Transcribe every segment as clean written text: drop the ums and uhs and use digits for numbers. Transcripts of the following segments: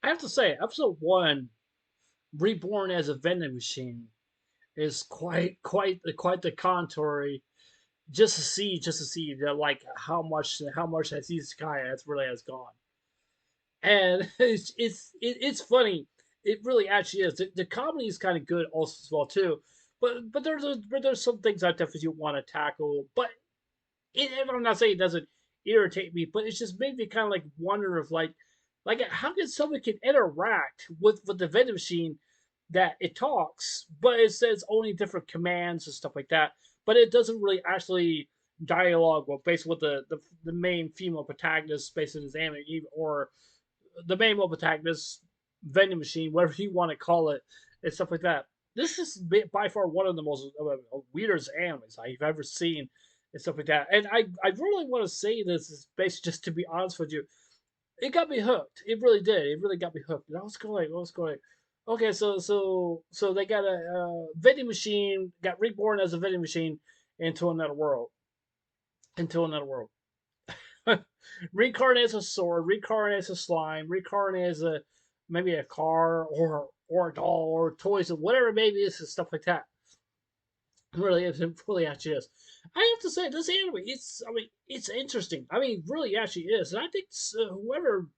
I have to say, episode one, reborn as a vending machine, is quite the contour. Just to see that, like, how much that these guy has really has gone. And it's funny. It really actually is. The comedy is kind of good also as well too. But there's some things I definitely want to tackle. But I'm not saying it doesn't irritate me, but it's just made me kind of like wonder of like how can someone can interact with the vending machine that it talks, but it says only different commands and stuff like that. But it doesn't really actually dialogue well based with the main female protagonist based in his anime or the main male protagonist vending machine, whatever you want to call it, and stuff like that. This is by far one of the most weirdest animes I've ever seen and stuff like that. And I really want to say this is basically just to be honest with you, it got me hooked. It really did. It really got me hooked. And I was going, okay, so they got a vending machine, got reborn as a vending machine into another world, into another world. Reincarnate as a sword, reincarnate as a slime, reincarnate as a maybe a car or a doll or toys or whatever it maybe is and stuff like that. It really actually is. I have to say, this anime, it's interesting. I mean, really actually is. And I think whoever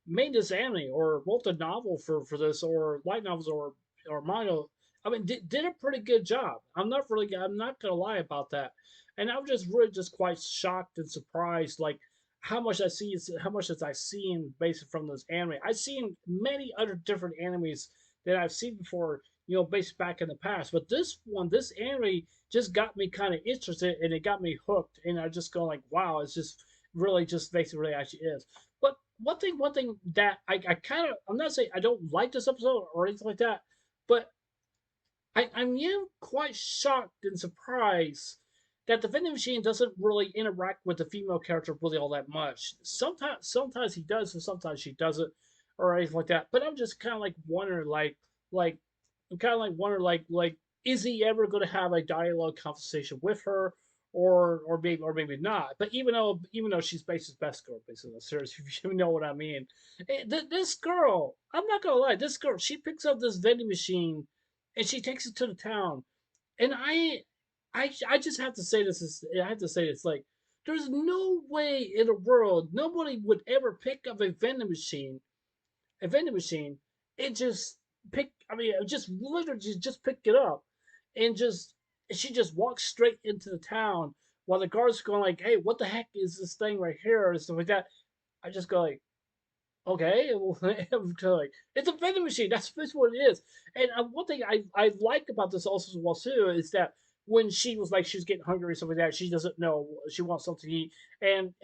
made this anime or wrote the novel for this or light novels or manga, I mean, did a pretty good job. I'm not gonna lie about that. And I'm just really just quite shocked and surprised, like how much as I've seen based from this anime. I've seen many other different animes that I've seen before, based back in the past. But this anime just got me kind of interested and it got me hooked. And I just go like, wow, it's just really just basically really actually is. But one thing that I kind of, I'm not saying I don't like this episode or anything like that, but I'm quite shocked and surprised that the vending machine doesn't really interact with the female character really all that much. Sometimes he does, and sometimes she doesn't, or anything like that. But I'm just kind of like wondering, like I'm kind of like wondering, like is he ever going to have a dialogue conversation with her, or maybe not? But even though she's basically best girl, basically in the series, if you know what I mean. This girl, I'm not gonna lie, this girl, she picks up this vending machine and she takes it to the town. And I just have to say this is I have to say this like there's no way in the world nobody would ever pick up a vending machine, and just just literally just pick it up, and she just walks straight into the town while the guards are going like, hey, what the heck is this thing right here and stuff like that. I just go like, okay, like, it's a vending machine. That's what it is. And one thing I like about this also as well too is that when she was like she was getting hungry or something like that, she doesn't know she wants something to eat. And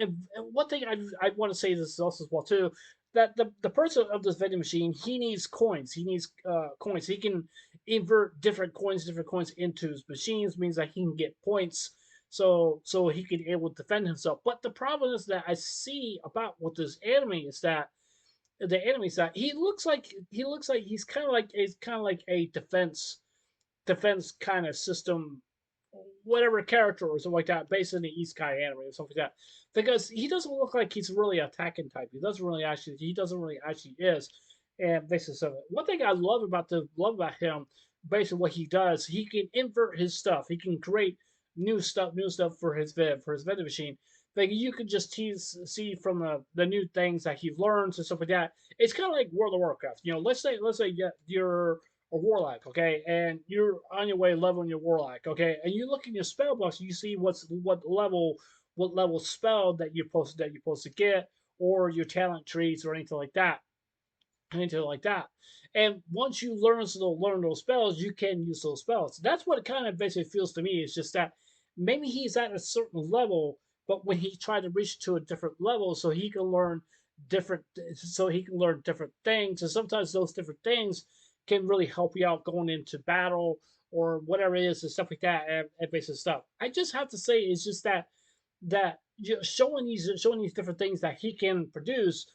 one thing I want to say this also as well too, that the person of this vending machine, he needs coins. He needs coins. He can invert different coins into his machines, means that he can get points. So he can able to defend himself. But the problem is that I see about with this anime is that the enemy side, he looks like he's kind of like a defense kind of system, whatever character or something like that, based in the Isekai anime or something like that. Because he doesn't look like he's really attacking type. He doesn't really actually is. And basically, so one thing I love about him, based on what he does, he can invert his stuff. He can create new stuff for his vending machine. Like you could just see from the new things that he learns and stuff like that. It's kind of like World of Warcraft. Let's say you're a warlock, okay, and you're on your way leveling your warlock, okay, and you look in your spell box, you see what level spell that you're supposed to get, or your talent trees or anything like that. And once you learn those spells, you can use those spells. That's what it kind of basically feels to me. It's just that maybe he's at a certain level, but when he tried to reach to a different level, different, so he can learn different things, and sometimes those different things can really help you out going into battle or whatever it is and stuff like that, and basic stuff. I just have to say, it's just that showing these different things that he can produce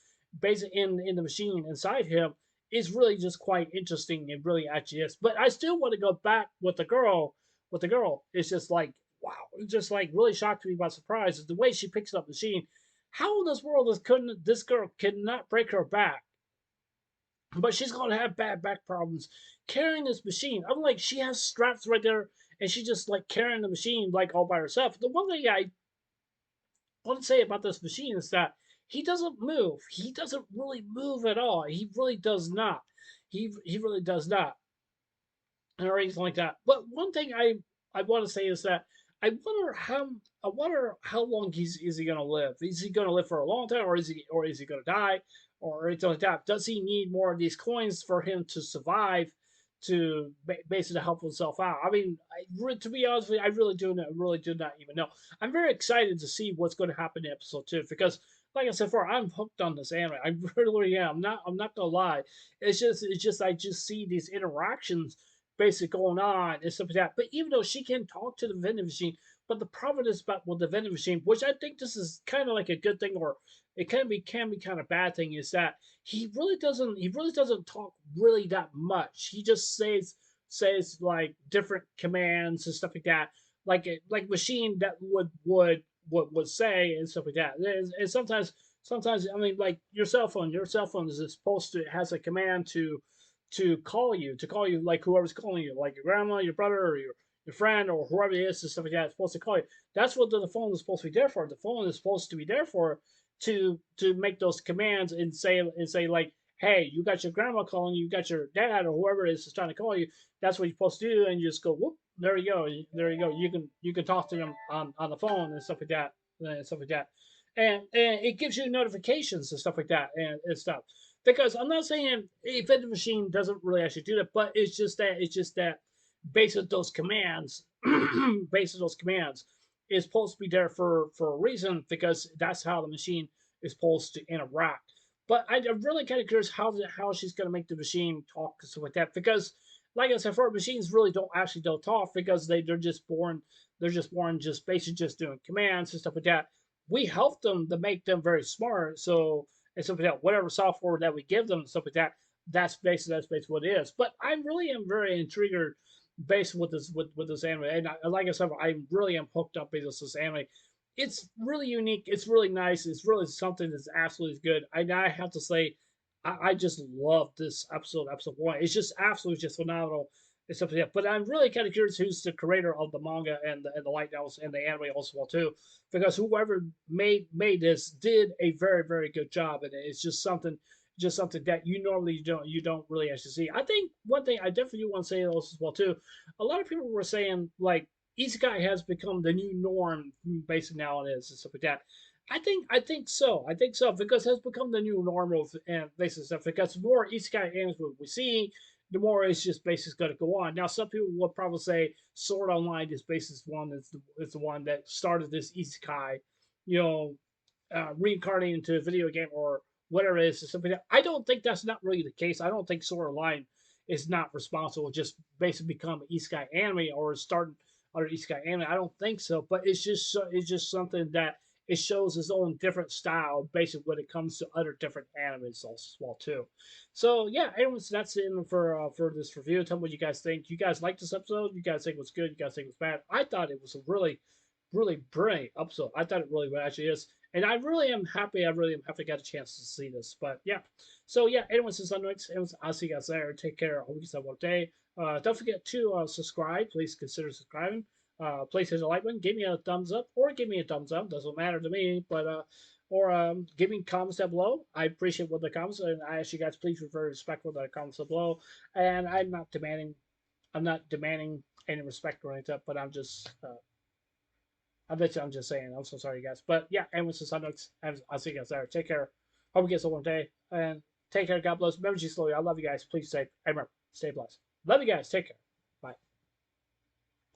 based in the machine inside him is really just quite interesting. It really actually is. But I still want to go back with the girl. With the girl, it's just like wow, it's just like really shocked me by surprise is the way she picks up the machine. How in this world this girl could not break her back? but she's gonna have bad back problems carrying this machine. I'm like, she has straps right there, and she just like carrying the machine like all by herself. The one thing I want to say about this machine is that he doesn't move. He doesn't really move at all. He really does not. He really does not, or anything like that. But one thing I want to say is that I wonder how long is he gonna live? Is he gonna live for a long time, or is he gonna die, or anything like that? Does he need more of these coins for him to survive, to basically help himself out? I mean, to be honest with you, I really do not even know. I'm very excited to see what's going to happen in episode 2 because, like I said before, I'm hooked on this anime. I really am. I'm not gonna lie. It's just I just see these interactions basically going on and stuff like that. But even though she can talk to the vending machine, but the problem is about with the vending machine, which I think this is kind of like a good thing, or it can be kind of bad thing, is that he really doesn't talk really that much. He just says like different commands and stuff like that, like machine that would say and stuff like that. And sometimes I mean like your cell phone is supposed to has a command to call you like whoever's calling you, like your grandma, your brother, or your friend, or whoever it is, and stuff like that. Is supposed to call you. That's what the phone is supposed to be there for. The phone is supposed to be there for to make those commands and say like, hey, you got your grandma calling you, you got your dad or whoever it is trying to call you. That's what you're supposed to do, and you just go whoop. There you go. There you go. You can talk to them on the phone and stuff like that and stuff like that. And it gives you notifications and stuff like that and stuff. Because I'm not saying a vending machine doesn't really actually do that, but it's just that based on those commands, based on those commands, is supposed to be there for a reason because that's how the machine is supposed to interact. But I'm really kind of curious how she's going to make the machine talk and stuff like that because, like I said, for machines really don't talk because they're just born just basically just doing commands and stuff like that. We help them to make them very smart, so and stuff like that. Whatever software that we give them and stuff like that, that's basically what it is. But I really am very intrigued based with this anime, and like I said, I really am hooked up with this anime. It's really unique. It's really nice. It's really something that's absolutely good. I have to say, I just love this episode 1. It's just absolutely just phenomenal and stuff like that. But I'm really kind of curious who's the creator of the manga and the light novels and the anime also well too, because whoever made this did a very good job, and it's just something that you don't really actually see. I think one thing I definitely want to say also as well too. A lot of people were saying like Isekai has become the new norm basically nowadays and stuff like that. I think so. I think so because it has become the new normal and basic stuff. Because the more isekai games we see, the more it's just basically going to go on. Now, some people will probably say Sword Online is basically one is the one that started this isekai, you know, reincarnating into a video game or whatever it is or something. I don't think that's not really the case. I don't think Sword Online is not responsible just basically become an isekai anime or starting other isekai anime. I don't think so, but it's just something that it shows its own different style basically when it comes to other different animes as well too. So yeah, anyways, that's it for this review. Tell me what you guys think. You guys like this episode? You guys think it was good? You guys think it was bad? I thought it was a really brilliant episode. I thought it really actually is. And I really am happy. I really am happy I got a chance to see this. But yeah. So yeah, anyways, this is anyways, I'll see you guys there. Take care. I hope you guys have a wonderful day. Don't forget to subscribe. Please consider subscribing. Please hit the like button. Give me a thumbs up or give me a thumbs up. Doesn't matter to me. But or give me comments down below. I appreciate what the comments, and I ask you guys please be very respectful of the comments down below. And I'm not demanding any respect or anything, but I bet you I'm just saying. I'm so sorry, guys. But yeah, anyways, this is I'll see you guys there. Take care. Hope you guys have a wonderful day. And take care. God bless. Remember, G slowly. I love you guys. Please stay. Remember, stay blessed. Love you guys. Take care.